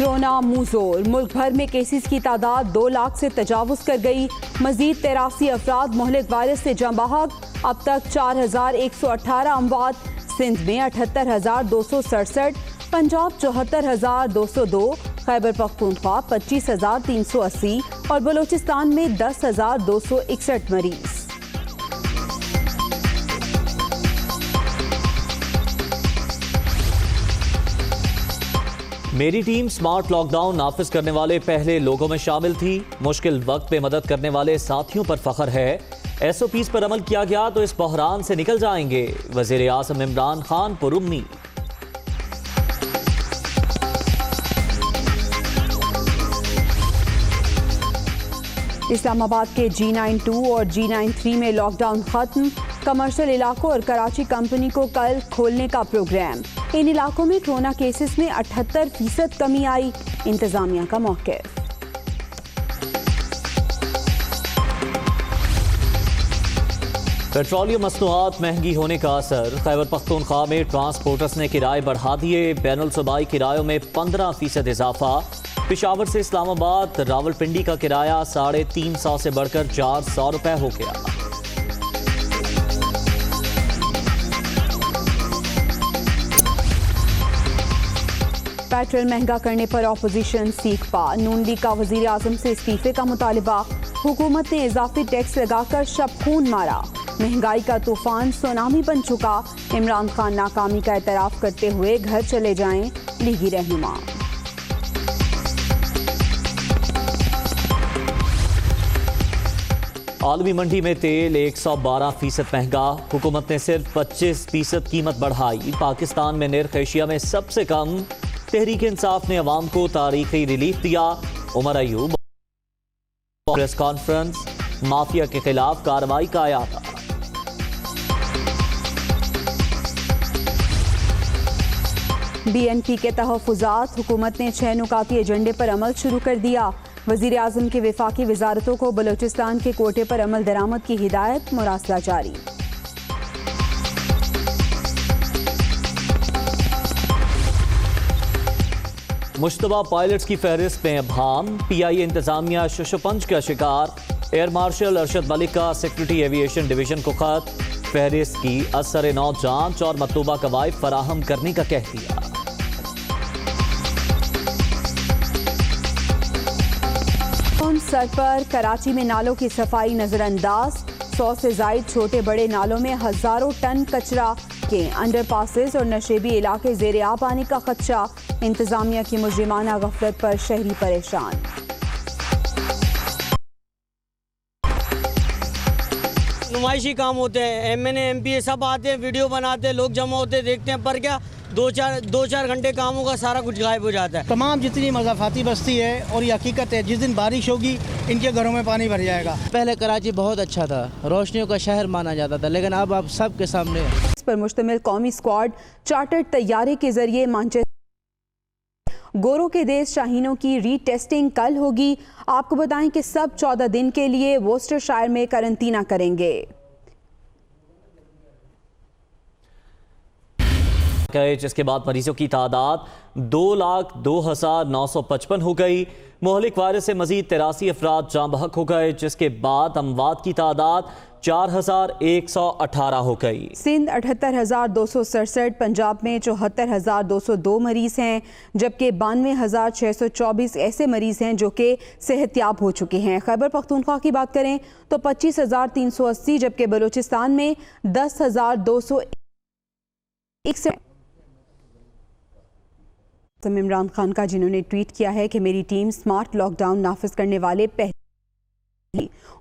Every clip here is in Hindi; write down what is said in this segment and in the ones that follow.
कोरोना मुंहजोर, मुल्क भर में केसेस की तादाद 2 लाख से तजावुज कर गई। मजीद 83 अफराद मोहलिक वायरस से जम बहक। अब तक 4118 अमवात। सिंध में 78,267, पंजाब 74,202, खैबर पख्तूनख्वा 25,380 और बलूचिस्तान में 10,261 मरीज। मेरी टीम स्मार्ट लॉकडाउन नाफिज करने वाले पहले लोगों में शामिल थी। मुश्किल वक्त में मदद करने वाले साथियों पर फख्र है। SOPs पर अमल किया गया तो इस बहरान से निकल जाएंगे। वज़ीर आज़म इमरान खान पुरुम्मीद। इस्लामाबाद के G92 और G93 में लॉकडाउन खत्म। कमर्शियल इलाकों और कराची कंपनी को कल खोलने का प्रोग्राम। इन इलाकों में कोरोना केसेस में 78% कमी आई। इंतजामिया का मौक़िफ़। पेट्रोलियम मसनूआत महंगी होने का असर। खैबर पख्तूनख्वा में ट्रांसपोर्टर्स ने किराए बढ़ा दिए। बैनुल सूबाई किरायों में 15% इजाफा। पेशावर से इस्लामाबाद रावलपिंडी का किराया 350 से बढ़कर 400 रुपए हो गया। पेट्रोल महंगा करने पर ऑपोजिशन सीख पा। नून लीग का वजीर आजम से इस्तीफे का मुतालिबा। हुकूमत ने इजाफी टैक्स लगाकर शबखून मारा। महंगाई का तूफान सुनामी बन चुका। इमरान खान नाकामी का एतराफ करते हुए घर चले जाएं, लीगी रहनुमा। आलमी मंडी में तेल 112% महंगा। हुकूमत ने सिर्फ 25% कीमत बढ़ाई। पाकिस्तान में निर्ख एशिया में सबसे कम। तहरीक इंसाफ ने अवाम को तारीखी रिलीफ दिया। Umar Ayub press conference. Mafia के खिलाफ कार्रवाई का आयाता। BNP के तहफ़्फ़ुज़ात। हुकूमत ने 6 नुकाती एजेंडे पर अमल शुरू कर दिया। वज़ीर आज़म के वफाकी वज़ारतों को बलूचिस्तान के कोटे पर अमल दरामद की हिदायत। मुरासला जारी। मुश्तबा पायलट्स की फहरिस्त में अभाम। PIA इंतजामिया शशुपंज का शिकार। एयर मार्शल अरशद मलिक का सेक्रेटरी एविएशन डिवीजन को खत। फहरिस्त की असर नौ जांच और मतलूबा कवायद फराहम करने का कह दिया। सर पर कराची में नालों की सफाई नजरअंदाज। 100 से जायद छोटे बड़े नालों में हजारों टन कचरा के। अंडरपासेस और नशेबी इलाके ज़ेरे आब आने का खदशा। इंतजामिया की मुजरिमाना गफलत पर शहरी परेशान। नुमाइशी काम होते हैं, MNA MPA सब आते हैं, वीडियो बनाते हैं, लोग जमा होते हैं, देखते हैं, पर क्या दो चार घंटे काम होगा, सारा कुछ गायब हो जाता है। तमाम जितनी मज़ाफ़ाती बस्ती है और ये हकीकत है, जिस दिन बारिश होगी इनके घरों में पानी भर जाएगा। पहले कराची बहुत अच्छा था, रोशनियों का शहर माना जाता था, लेकिन अब आप सब के सामने। इस पर मुश्तमिल कौमी स्क्वाड चार्टर्ड तैयारे के जरिए मानचेस्टर गोरों के देश शाहीनों की रीटेस्टिंग कल होगी। आपको बताएं कि सब 14 दिन के लिए वोस्टरशायर में करंतना करेंगे। जिसके बाद मरीजों की तादाद 2,02,955 हो गई। मोहलिक वायरस से मजीद 83 अफराद जाँ बहक हो गए, जिसके बाद अमवात की तादाद 4,118 हो गई। सिंध 78,267, पंजाब में 74,202 मरीज हैं, जबकि 92,624 ऐसे मरीज हैं जो कि सेहतयाब हो चुके हैं। खैबर पख्तूनख्वा की बात करें तो 25,380, जबकि बलूचिस्तान में 10,261। इमरान खान का, जिन्होंने ट्वीट किया है कि मेरी टीम स्मार्ट लॉकडाउन नाफिज करने वाले पहले।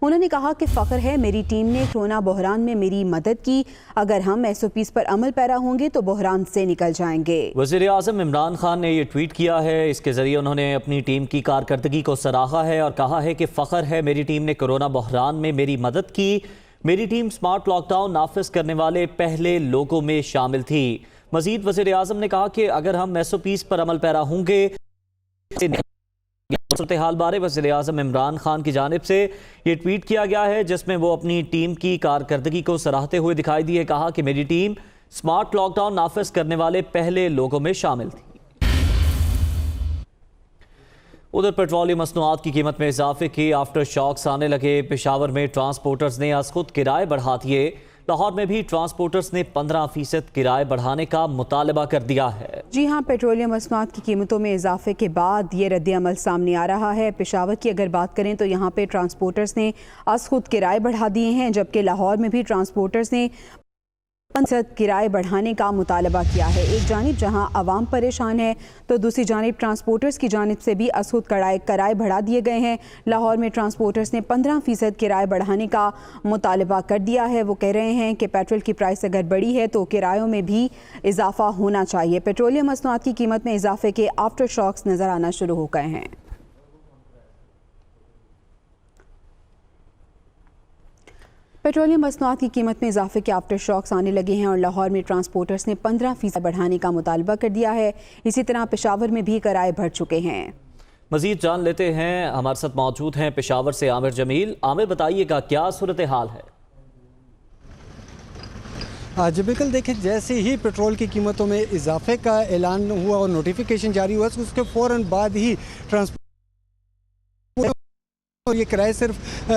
उन्होंने कहा कि फ़ख्र है मेरी टीम ने कोरोना बहरान में मेरी मदद की। अगर हम SOPs पर अमल पैरा होंगे तो बहरान से निकल जाएंगे। वज़ीर आज़म इमरान खान ने ये ट्वीट किया है। इसके ज़रिए उन्होंने अपनी टीम की कारकर्दगी को सराहा है और कहा है कि फ़ख्र है मेरी टीम ने कोरोना बहरान में मेरी मदद की। मेरी टीम स्मार्ट लॉकडाउन नाफिज करने वाले पहले लोगों में शामिल थी। मजीद वज़ीर आज़म ने कहा कि अगर हम SOPs पर अमल पैरा होंगे। सूरत हाल बारे वज़ीर आज़म इमरान खान की जानिब से ये ट्वीट किया गया है, जिसमें वो अपनी टीम की कारकर्दगी को सराहते हुए दिखाई दिए। कहा कि मेरी टीम स्मार्ट लॉकडाउन नाफिज करने वाले पहले लोगों में शामिल थी। उधर पेट्रोलियम मसनूआत की कीमत में इजाफे के आफ्टर शॉक्स आने लगे। पेशावर में ट्रांसपोर्टर्स ने आज खुद किराए बढ़ा दिए। लाहौर में भी ट्रांसपोर्टर्स ने 15% किराए बढ़ाने का मुतालबा कर दिया है। जी हाँ, पेट्रोलियम मसनूआत की कीमतों में इजाफे के बाद ये रद्द-ए-अमल सामने आ रहा है। पेशावर की अगर बात करें तो यहाँ पे ट्रांसपोर्टर्स ने आज खुद किराए बढ़ा दिए हैं, जबकि लाहौर में भी ट्रांसपोर्टर्स ने 15% किराए बढ़ाने का मुतालबा किया है। एक जानिब जहां आवाम परेशान है तो दूसरी जानिब ट्रांसपोर्टर्स की जानिब से भी असुद किराए बढ़ा दिए गए हैं। लाहौर में ट्रांसपोर्टर्स ने 15% किराए बढ़ाने का मुतालबा कर दिया है। वो कह रहे हैं कि पेट्रोल की प्राइस अगर बढ़ी है तो किरायों में भी इजाफा होना चाहिए। पेट्रोलियम मसनूआत की कीमत में इजाफे के आफ्टर शॉक्स नज़र आना शुरू हो गए हैं। पेट्रोलियम मसनूआत की कीमत में इजाफे के आफ्टर शॉक्स आने लगे हैं और लाहौर में ट्रांसपोर्टर्स ने 15% बढ़ाने का मुतालबा कर दिया है। इसी तरह पेशावर में भी किराए बढ़ चुके हैं। मजीद जान लेते हैं, हमारे साथ मौजूद हैं पेशावर से आमिर जमील। आमिर, बताइएगा क्या सूरत हाल है? जी बिल्कुल, देखिए जैसे ही पेट्रोल की कीमतों में इजाफे का ऐलान हुआ और नोटिफिकेशन जारी हुआ, उसके फ़ौरन बाद ही ट्रांसपोर्ट और ये किराए सिर्फ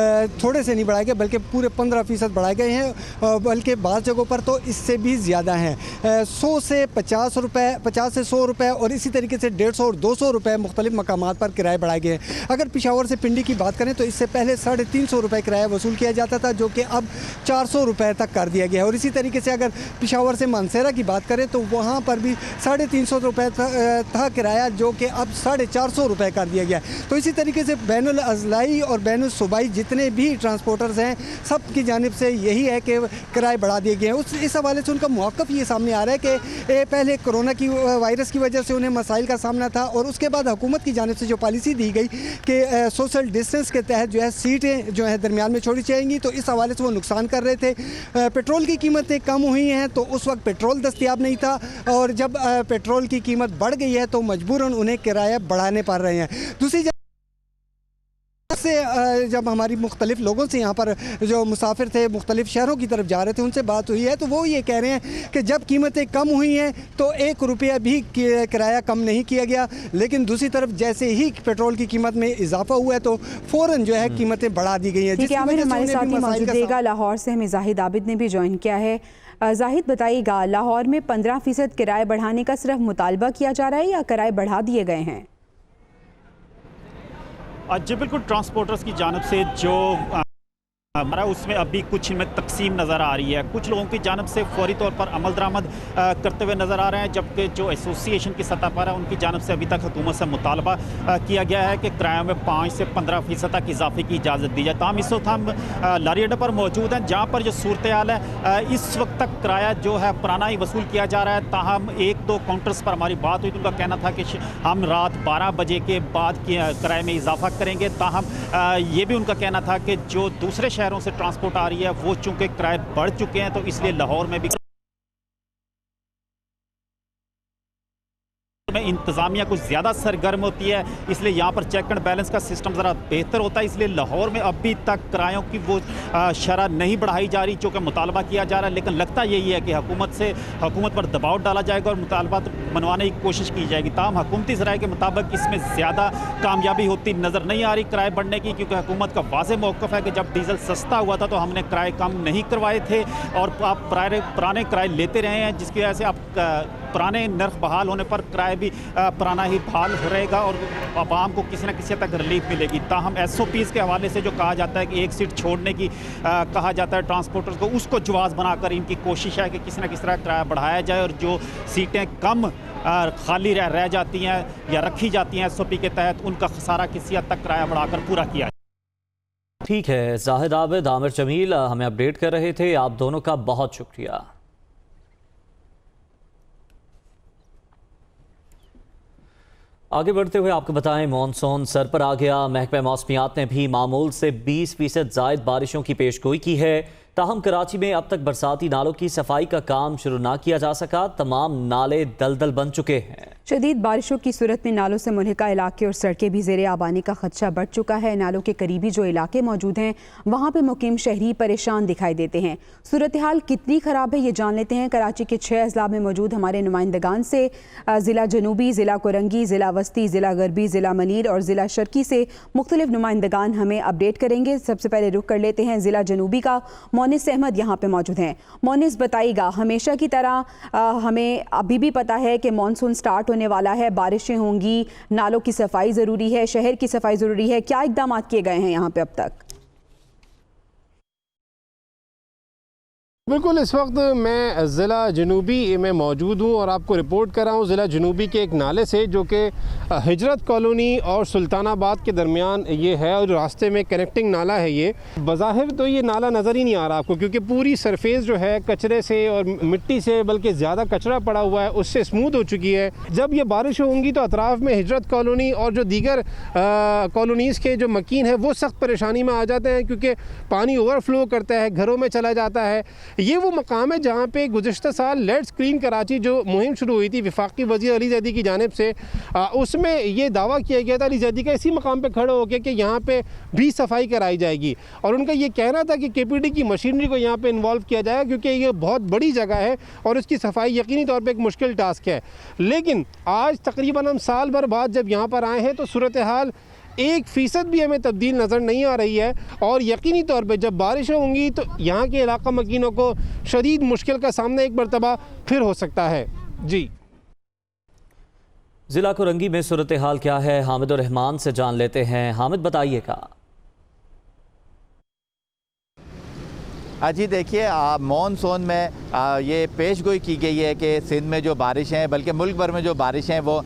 थोड़े से नहीं बढ़ाए गए बल्कि पूरे 15% बढ़ाए गए हैं, बल्कि बाज़ जगहों पर तो इससे भी ज़्यादा हैं। 100 से 50 रुपये, 50 से 100 रुपये और इसी तरीके से 150 और 200 रुपये मुख्तलिफ मकामात पर किराए बढ़ाए गए हैं। अगर पेशावर से पिंडी की बात करें तो इससे पहले 350 रुपये किराया वसूल किया जाता था, जो कि अब 400 रुपये तक कर दिया गया है। और इसी तरीके से अगर पेशावर से मानसेरा की बात करें तो वहाँ पर भी 350 रुपये था किराया, जो कि अब 450 रुपये कर दिया गया है। तो इसी तरीके से बैनुल अज़लाई और बैनुल सूबाई जितने भी ट्रांसपोर्टर्स हैं, सब की जानिब से यही है कि किराए बढ़ा दिए गए हैं। इस हवाले से उनका मौक़िफ़ ये सामने आ रहा है कि पहले कोरोना की वायरस की वजह से उन्हें मसाइल का सामना था और उसके बाद हुकूमत की जानिब से जो पॉलिसी दी गई कि सोशल डिस्टेंस के तहत जो है सीटें जो है दरमियान में छोड़ी जाएंगी, तो इस हवाले से वो नुकसान कर रहे थे। पेट्रोल की कीमतें कम हुई हैं तो उस वक्त पेट्रोल दस्तियाब नहीं था, और जब पेट्रोल की कीमत बढ़ गई है तो मजबूरन उन्हें किराया बढ़ाने पड़ रहे हैं। दूसरी से जब हमारी मुख्तलिफ लोगों से यहाँ पर जो मुसाफिर थे मुख्तलिफ शहरों की तरफ जा रहे थे, उनसे बात हुई है तो वो ये कह रहे हैं कि जब कीमतें कम हुई हैं तो 1 रुपया भी किराया कम नहीं किया गया, लेकिन दूसरी तरफ जैसे ही पेट्रोल की कीमत में इजाफा हुआ है तो फ़ौरन जो है कीमतें बढ़ा दी गई हैं। हमारे साथ ही मौजूद रहेगा लाहौर से हमें जाहिद आबिद ने भी ज्वाइन किया है। जाहिद, बताइएगा, लाहौर में 15% किराए बढ़ाने का सिर्फ मुतालबा किया जा रहा है या किराए बढ़ा दिए गए हैं? जी बिल्कुल, ट्रांसपोर्टर्स की जानिब से जो हमारा उसमें अभी कुछ में तकसीम नज़र आ रही है। कुछ लोगों की जानिब से फौरी तौर पर अमल दरामद करते हुए नज़र आ रहे हैं, जबकि जो एसोसिएशन की सतह पर है उनकी जानिब से अभी तक हुकूमत से मुतालबा किया गया है कि किराए में 5 से 15% तक इजाफे की इजाज़त दी जाए। ताहम इस वक्त हम लारी अड्डे पर मौजूद हैं, जहाँ पर जो सूरत हाल है इस वक्त तक किराया जो है पुराना ही वसूल किया जा रहा है। ताहम 1-2 काउंटर्स पर हमारी बात हुई तो उनका कहना था कि हम रात 12 बजे के बाद किराए में इजाफा करेंगे। ताहम ये भी उनका कहना था कि जो दूसरे शहरों से ट्रांसपोर्ट आ रही है वो चूंकि किराए बढ़ चुके हैं, तो इसलिए लाहौर में भी इंतज़ामिया कुछ ज़्यादा सरगर्म होती है, इसलिए यहाँ पर चेक एंड बैलेंस का सिस्टम ज़रा बेहतर होता है। इसलिए लाहौर में अभी तक किरायों की वो शरह नहीं बढ़ाई जा रही जो कि मुतालबा किया जा रहा है, लेकिन लगता यही है कि हुकूमत पर दबाव डाला जाएगा और मुतालबा मनवाने की कोशिश की जाएगी। ताहम हुकूमती ज़राए के मुताबिक इसमें ज़्यादा कामयाबी होती नज़र नहीं आ रही किराए बढ़ने की, क्योंकि हुकूमत का वाज़ेह मौक़िफ़ है कि जब डीज़ल सस्ता हुआ था तो हमने किराए कम नहीं करवाए थे और आप पुराने किराए लेते रहे हैं, जिसकी वजह से आप पुराने नर्ख बहाल होने पर किराए भी पुराना ही बहाल रहेगा और आवाम को किसी न किसी तक रिलीफ मिलेगी। ताहम SOPs के हवाले से जो कहा जाता है कि एक सीट छोड़ने की कहा जाता है ट्रांसपोर्टर्स को, उसको जवाज़ बनाकर इनकी कोशिश है कि किसी न किसी तरह किराया बढ़ाया जाए और जो सीटें कम खाली रह जाती हैं या रखी जाती हैं SOP के तहत, उनका खसारा किसी हद तक किराया बढ़ाकर पूरा किया जाए। ठीक है, जाहिद आबिद, आमिर जमील हमें अपडेट कर रहे थे। आप दोनों का बहुत शुक्रिया। आगे बढ़ते हुए आपको बताएं, मॉनसून सर पर आ गया। महकमा मौसमियात ने भी मामूल से 20% ज़ायद बारिशों की पेशगोई की है। ताहम कराची में अब तक बरसाती नालों की सफाई का काम शुरू ना किया जा सका। तमाम नाले दलदल बन चुके हैं। शदीद बारिशों की सूरत में नालों से मुल्हिका इलाके और सड़कें भी ज़ेरे आबानी का खदशा बढ़ चुका है। नालों के करीबी जो इलाके मौजूद हैं वहाँ पे मुकीम शहरी परेशान दिखाई देते हैं। सूरत हाल कितनी ख़राब है ये जान लेते हैं कराची के 6 अजला में मौजूद हमारे नुमाइंदगान से। ज़िला जनूबी, ज़िला कुरंगी, ज़िला वस्ती, ज़िला गरबी, ज़िला मनीर और ज़िला शर्की से मुख्तलिफ नुमाइंदगान हमें अपडेट करेंगे। सबसे पहले रुख कर लेते हैं ज़िला जनूबी का। मोनिस अहमद यहाँ पर मौजूद हैं। मोनिस, बताइएगा, हमेशा की तरह हमें अभी भी पता है कि मानसून स्टार्ट होने वाला है, बारिशें होंगी, नालों की सफाई ज़रूरी है, शहर की सफाई ज़रूरी है। क्या इक़दाम किए गए हैं यहाँ पे अब तक? बिल्कुल, इस वक्त मैं ज़िला जनूबी में मौजूद हूँ और आपको रिपोर्ट कर रहा हूँ ज़िला जनूबी के एक नाले से जो कि हिजरत कॉलोनी और सुल्तानाबाद के दरमियान ये है और रास्ते में कनेक्टिंग नाला है। ये बज़ाहिर तो ये नाला नज़र ही नहीं आ रहा आपको, क्योंकि पूरी सरफेस जो है कचरे से और मिट्टी से, बल्कि ज़्यादा कचरा पड़ा हुआ है, उससे स्मूथ हो चुकी है। जब ये बारिश होंगी तो अतराफ़ में हिजरत कॉलोनी और जो दीगर कॉलोनीज़ के जो मकीन है वो सख्त परेशानी में आ जाते हैं, क्योंकि पानी ओवरफ्लो करता है, घरों में चला जाता है। ये वो मकाम है जहाँ पे गुज़िश्ता साल लेट्स क्लीन कराची जो मुहिम शुरू हुई थी वफाकी वज़ीर अली ज़ैदी की जानिब से, उसमें ये दावा किया गया था अली ज़ैदी का इसी मकाम पे खड़े होकर कि यहाँ पे भी सफाई कराई जाएगी। और उनका ये कहना था कि KPD की मशीनरी को यहाँ पे इन्वॉल्व किया जाएगा, क्योंकि ये बहुत बड़ी जगह है और इसकी सफाई यकीनी तौर पर एक मुश्किल टास्क है। लेकिन आज तकरीबन हम साल भर बाद जब यहाँ पर आए हैं तो सूरत हाल 1% भी हमें तब्दील नज़र नहीं आ रही है। और यकीनी तौर पे जब बारिशें होंगी तो यहाँ के इलाका मकीनों को शदीद मुश्किल का सामना एक मरतबा फिर हो सकता है। जी, ज़िला कुरंगी में सूरत हाल क्या है, हामिद और रहमान से जान लेते हैं। हामिद, बताइएगा। जी देखिए, मॉनसून में ये पेशगोई की गई है कि सिंध में जो बारिशें हैं, बल्कि मुल्क भर में जो बारिशें हैं वो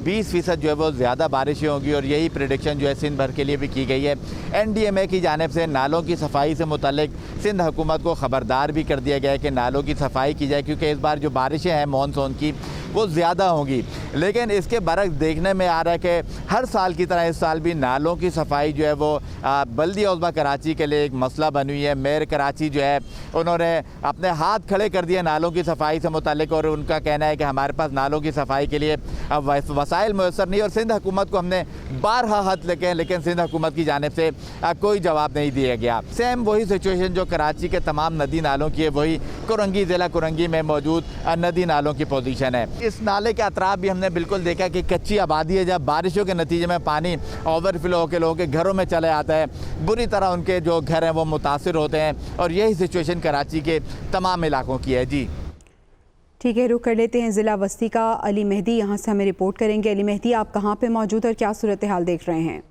20% जो है वो ज़्यादा बारिशें होंगी और यही प्रेडिक्शन जो है सिंध भर के लिए भी की गई है। NDMA की जानिब से नालों की सफाई से मुतल्लिक सिंध हुकूमत को ख़बरदार भी कर दिया गया है कि नालों की सफाई की जाए, क्योंकि इस बार जो बारिशें हैं मॉनसून की वो ज़्यादा होंगी। लेकिन इसके बरक्स देखने में आ रहा है कि हर साल की तरह इस साल भी नालों की सफाई जो है वो बल्दिया उज़्मा कराची के लिए एक मसला बनी हुई है। मेयर कराची जो है उन्होंने अपने हाथ खड़े कर दिए नालों की सफाई से मुतालिक, और उनका कहना है कि हमारे पास नालों की सफाई के लिए वसाइल मुयसर नहीं। और सिंध हुकूमत को हमने बारहा खत लिखे हैं, लेकिन सिंध हुकूमत की जानिब से कोई जवाब नहीं दिया गया। सेम वही सिचुएशन जो कराची के तमाम नदी नालों की है, वही कुरंगी, ज़िला कुरंगी में मौजूद नदी नालों की पोजीशन है। इस नाले के अतराफ भी हमने बिल्कुल देखा कि कच्ची आबादी है। जब बारिशों के नतीजे में पानी ओवरफ्लो होकर लोगों के घरों में चले आता है, बुरी तरह उनके जो घर हैं वो मुतासिर होते हैं, और यही सिचुएशन कराची के तमाम इलाकों की है। जी ठीक है, रुख कर लेते हैं ज़िला वस्ती का। अली मेहदी यहाँ से हमें रिपोर्ट करेंगे। अली मेहदी, आप कहाँ पे मौजूद और क्या सूरत हाल देख रहे हैं?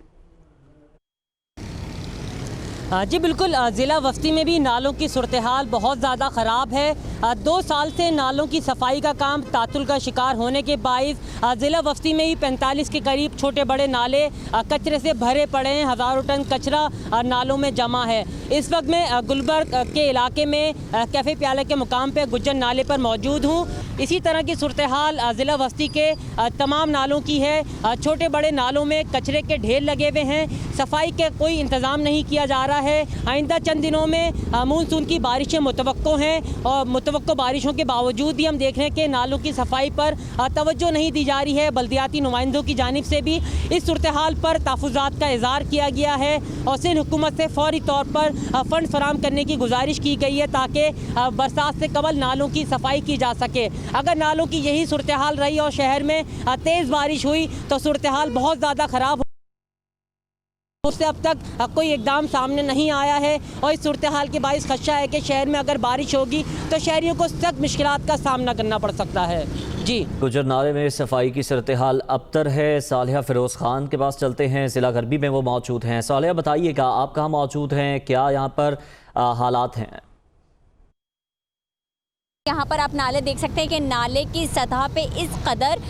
जी बिल्कुल, ज़िला वस्ती में भी नालों की सूरत हाल बहुत ज़्यादा ख़राब है। 2 साल से नालों की सफाई का काम तातुल का शिकार होने के बाइस ज़िला वस्ती में ही 45 के करीब छोटे बड़े नाले कचरे से भरे पड़े हैं। हज़ारों टन कचरा नालों में जमा है। इस वक्त मैं गुलबर्ग के इलाके में कैफ़े प्याला के मुकाम पर गुज्जर नाले पर मौजूद हूँ। इसी तरह की सूरत हाल ज़िला वस्ती के तमाम नालों की है। छोटे बड़े नालों में कचरे के ढेर लगे हुए हैं, सफाई के कोई इंतज़ाम नहीं किया जा रहा है। आइंदा चंद दिनों में मानसून की बारिशें मुतवक्को हैं, और मुतवक्को बारिशों के बावजूद भी हम देख रहे हैं कि नालों की सफाई पर तवज्जो नहीं दी जा रही है। बल्दियाती नुमाइंदों की जानिब से भी इस सूरत हाल पर तहफ़्फ़ुज़ात का इज़हार किया गया है और सिंध हुकूमत से फ़ौरी तौर पर फ़ंड फराहम करने की गुजारिश की गई है, ताकि बरसात से कबल नालों की सफाई की जा सके। अगर नालों की यही सूरत हाल रही और शहर में तेज़ बारिश हुई तो सूरत हाल बहुत ज़्यादा ख़राब उससे अब तक कोई इकदाम सामने नहीं आया है। और इस सूरत हाल के बाइस खदशा है कि शहर में अगर बारिश होगी तो शहरियों को सख्त मुश्किलात का सामना करना पड़ सकता है। जी, गुजर नाले में सफाई की सूरत हाल अबतर है। सालिहा फिरोज़ खान के पास चलते हैं, ज़िला गरबी में वो मौजूद हैं। सालिहा, बताइएगा, आप कहाँ मौजूद हैं, क्या यहाँ पर हालात हैं? यहाँ पर आप नाले देख सकते हैं कि नाले की सतह पे इस कदर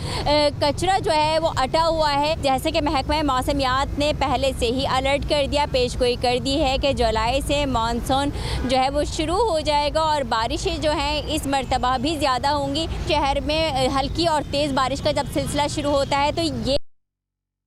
कचरा जो है वो अटा हुआ है। जैसे कि महकमा मौसमियात ने पहले से ही अलर्ट कर दिया, पेशगोई कर दी है कि जुलाई से मानसून जो है वो शुरू हो जाएगा और बारिशें जो हैं इस मरतबा भी ज़्यादा होंगी। शहर में हल्की और तेज़ बारिश का जब सिलसिला शुरू होता है तो ये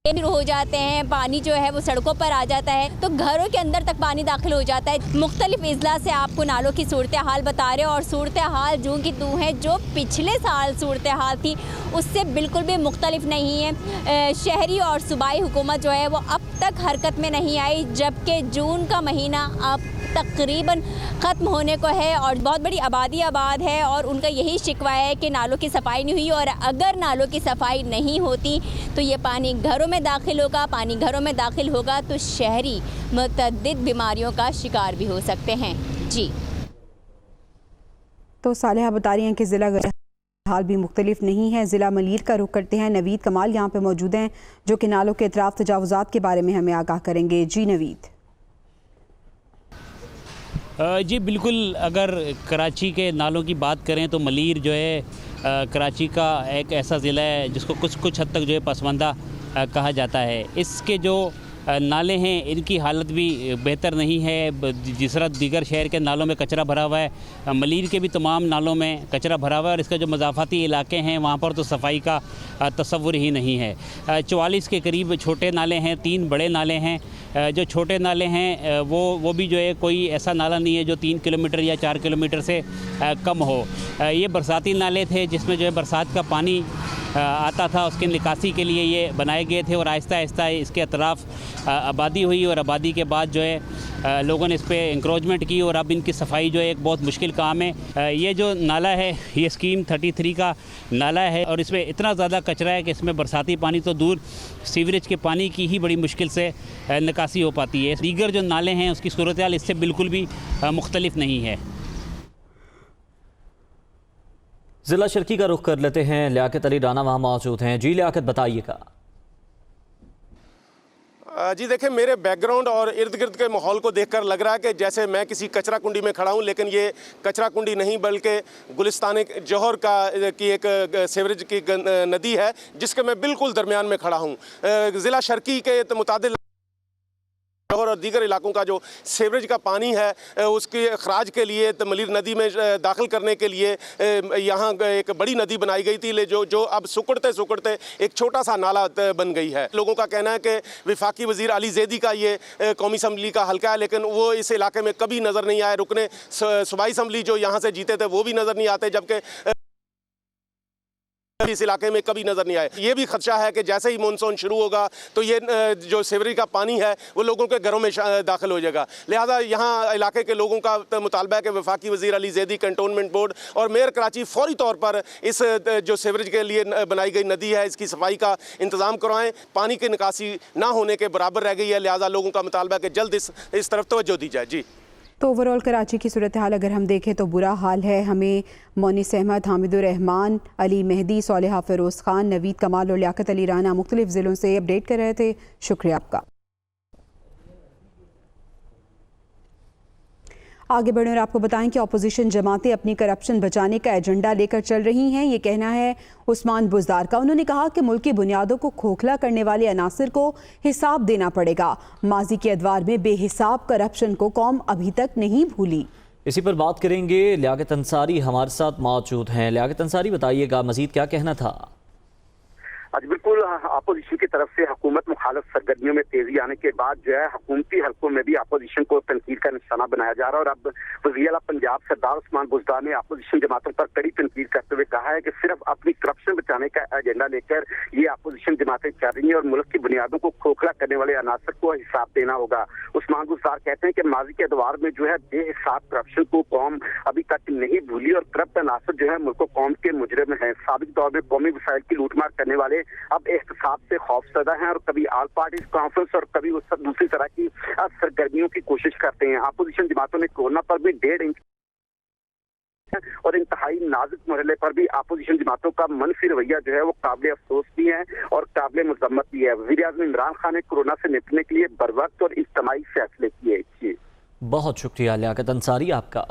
हो जाते हैं, पानी जो है वो सड़कों पर आ जाता है, तो घरों के अंदर तक पानी दाखिल हो जाता है। मुख्तलिफ इजला से आपको नालों की सूरत हाल बता रहे हैं और सूरत हाल जूं की तूं है, जो पिछले साल सूरत हाल थी उससे बिल्कुल भी मुख्तलिफ नहीं है। शहरी और सूबाई हुकूमत जो है वो अब तक हरकत में नहीं आई, जबकि जून का महीना अब तकरीबन ख़त्म होने को है और बहुत बड़ी आबादी आबाद है और उनका यही शिकवा है कि नालों की सफाई नहीं हुई और अगर नालों की सफाई नहीं होती तो ये पानी घरों में दाखिल होगा। पानी घरों में दाखिल होगा तो शहरी मुतअद्दिद बीमारियों का शिकार भी हो सकते हैं। जी तो सालेहा बता रही हैं कि ज़िला हाल भी मुख्तलिफ नहीं है। ज़िला मलीर का रुख करते हैं। नवीद कमाल यहाँ पे मौजूद हैं जो कि नालों के अतराफ तजावुज़ात के बारे में हमें आगाह करेंगे। जी नवीद। जी बिल्कुल, अगर कराची के नालों की बात करें तो मलीर जो है कराची का एक ऐसा ज़िला है जिसको कुछ हद तक जो है पसमानदा कहा जाता है। इसके जो नाले हैं इनकी हालत भी बेहतर नहीं है। जिस तरह दीगर शहर के नालों में कचरा भरा हुआ है, मलीर के भी तमाम नालों में कचरा भरा हुआ है और इसका जो मज़ाफ़ाती इलाके हैं वहाँ पर तो सफाई का तसव्वुर ही नहीं है। 44 के करीब छोटे नाले हैं, 3 बड़े नाले हैं। जो छोटे नाले हैं वो भी जो है कोई ऐसा नाला नहीं है जो 3 किलोमीटर या 4 किलोमीटर से कम हो। ये बरसाती नाले थे जिसमें जो है बरसात का पानी आता था, उसकी निकासी के लिए ये बनाए गए थे और आहिस्ता आहिस्ता इसके अतराफ़ आबादी हुई और आबादी के बाद जो है लोगों ने इस पर इंक्रोचमेंट की और अब इनकी सफाई जो है एक बहुत मुश्किल काम है। ये जो नाला है ये स्कीम 33 का नाला है और इसमें इतना ज़्यादा कचरा है कि इसमें बरसाती पानी तो दूर, सीवरेज के पानी की ही बड़ी मुश्किल से निकासी हो पाती है। दीगर जो नाले हैं उसकी सूरत हाल इससे बिल्कुल भी मुख्तलिफ नहीं है। ज़िला शर्की का रुख कर लेते हैं। लियाकत अली राना वहाँ मौजूद हैं। जी लियाकत, बताइएगा। जी देखिए, मेरे बैकग्राउंड और इर्द गिर्द के माहौल को देखकर लग रहा है कि जैसे मैं किसी कचरा कुंडी में खड़ा हूं, लेकिन ये कचरा कुंडी नहीं बल्कि गुलिस्तान जौहर की एक सीवरेज की नदी है जिसके मैं बिल्कुल दरमियान में खड़ा हूं। ज़िला शर्की के मुताबिक और दीगर इलाकों का जो सीवरेज का पानी है उसके अखराज के लिए मलीर नदी में दाखिल करने के लिए यहाँ एक बड़ी नदी बनाई गई थी, जो अब सुकड़ते एक छोटा सा नाला बन गई है। लोगों का कहना है कि वफाकी वज़ीर अली ज़ैदी का ये कौमी असम्बली का हल्का है, लेकिन वो इस इलाके में कभी नज़र नहीं आए। रुकने सूबाई असम्बली जो यहाँ से जीते थे वो भी नज़र नहीं आते, जबकि इस इलाके में कभी नजर नहीं आए। ये भी खदशा है कि जैसे ही मानसून शुरू होगा तो ये जो सीवरेज का पानी है वो लोगों के घरों में दाखिल हो जाएगा। लिहाजा यहाँ इलाके के लोगों का मुतालबा है कि वफाकी वज़ीर अली ज़ैदी, कंटोनमेंट बोर्ड और मेयर कराची फौरी तौर पर इस जो सीवरेज के लिए बनाई गई नदी है इसकी सफाई का इंतज़ाम करवाएं। पानी की निकासी ना होने के बराबर रह गई है, लिहाजा लोगों का मुतालबा है कि जल्द इस तरफ तवज्जो दी जाए। जी तो ओवरऑल कराची की सूरत हाल अगर हम देखें तो बुरा हाल है। हमें मोनिस अहमद, हामिदुर रहमान, अली मेहदी, सोलेहा फ़िरोज़ ख़ान, नवीद कमाल और लियाकत अली राना मुख्तलिफ ज़िलों से अपडेट कर रहे थे। शुक्रिया आपका। आगे बढ़ें और आपको बताएं कि अपोजिशन जमातें अपनी करप्शन बचाने का एजेंडा लेकर चल रही हैं। ये कहना है उस्मान बुज़दार का। उन्होंने कहा कि मुल्क की बुनियादों को खोखला करने वाले अनासर को हिसाब देना पड़ेगा। माजी के अदवार में बेहिसाब करप्शन को कौम अभी तक नहीं भूली। इसी पर बात करेंगे। लियाकत अंसारी हमारे साथ मौजूद हैं। लियाकत अंसारी, बताइएगा मजीद क्या कहना था? आज बिल्कुल अपोजिशन की तरफ से हुकूमत मुखालफ सरगर्मियों में तेजी आने के बाद जो है हुकूमती हलकों में भी अपोजिशन को तनकीद का निशाना बनाया जा रहा है और अब वज़ीर आला पंजाब सरदार उस्मान बुज़दार ने अपोजिशन जमातों पर कड़ी तनकीद करते हुए कहा है कि सिर्फ अपनी करप्शन बचाने का एजेंडा लेकर ये अपोजिशन जमातें चल रही हैं और मुल्क की बुनियादों को खोखला करने वाले अनासर को हिसाब देना होगा। उस्मान बुज़दार कहते हैं कि माजी के अदवार में जो है बेहिसाब करप्शन को कौम अभी तक नहीं भूली और करप्ट अनासर जो है मुल्क कौम के मुजरिम हैं। साबिक दौर में कौमी वसाइल की लूटमार करने वाले अब एहतसाब से खौफजदा हैं और कभी ऑल पार्टीज कॉन्फ्रेंस और कभी उस दूसरी तरह की सरगर्मियों की कोशिश करते हैं। अपोजिशन जमातों ने कोरोना पर भी 1.5 इंच और इंतहाई नाजुक मरहले पर भी अपोजिशन जमातों का मनफी रवैया जो है वो काबिल अफसोस भी है और काबिल मजम्मत भी है। वज़ीर आज़म इमरान खान ने कोरोना से निपटने के लिए बरवक्त और इज्तिमाई फैसले किए। बहुत शुक्रिया लियाकत अंसारी आपका।